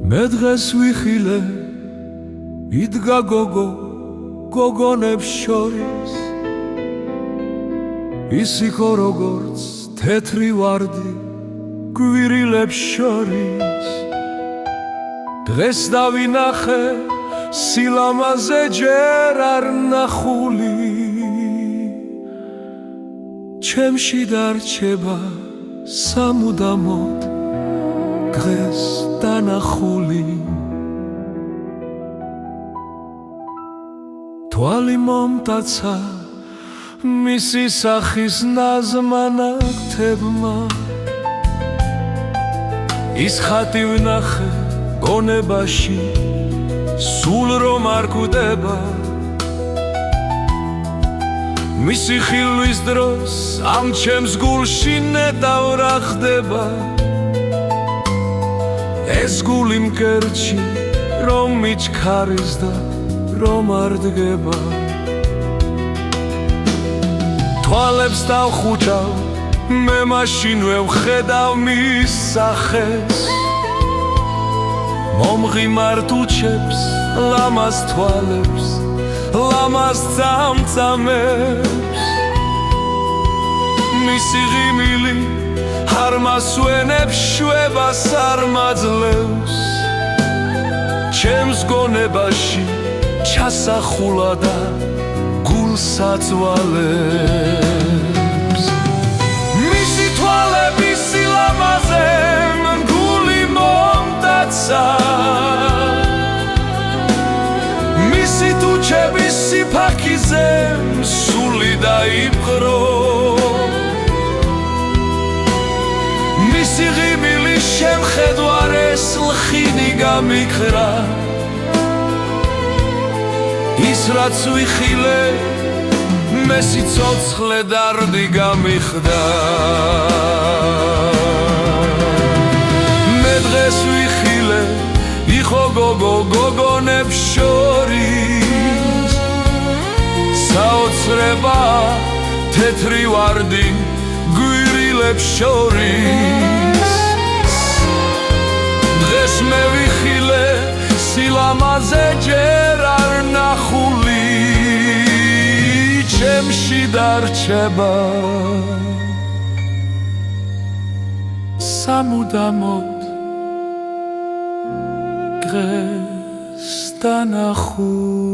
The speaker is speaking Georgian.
მე დღეს ვიხილე იდგა გოგო გოგონებს შორის ის იყო როგორც თეთრი ვარდი გვირილებს შორის დღეს დავინახე სილამაზე ჯერ არ ნახული ჩემში დარჩება სამუდამოდ დღეს დანახული თვალი მომტაცა მისი სახის ნაზმანაკთებმა ის ხატი ვნახე გონებაში სულ რომ არ გვდება მისი ხილვის დროს ამ ჩემს გულში ნეტავ რა ხდება ეს გული მკერდში რომ მიჩქარის და რომ არ დგება თვალებს დავხუჭავ მე მაშინვე ვხედავ მის სახეს მომღიმარ თუჩებს ლამაზ თვალებს ლამაზ წამწამებს მისი ღიმილი არ მასვენებს შვებას არ მაძლევს ჩემს გონებაში ჩასახულა და გულს აწვალებს მისი თვალების სილამაზე გული მომტაცა მისი თუჩების სიფაქიზე სული დაიპყრო მისი ღიმილის შემხედვარეს ლხინი გამიქრა ის რაც ვიხილე მე სიცოცხლე დარდი გამიხდა მე დღეს ვიხილე იყო გოგო გოგონებს შორის საოცრება თეთრი ვარდი გვირილებს შორის დღეს მე ვიხილე სილამაზე ჯერ არ ნახული ჩემში დარჩება სამუდამოდ დღეს დანახული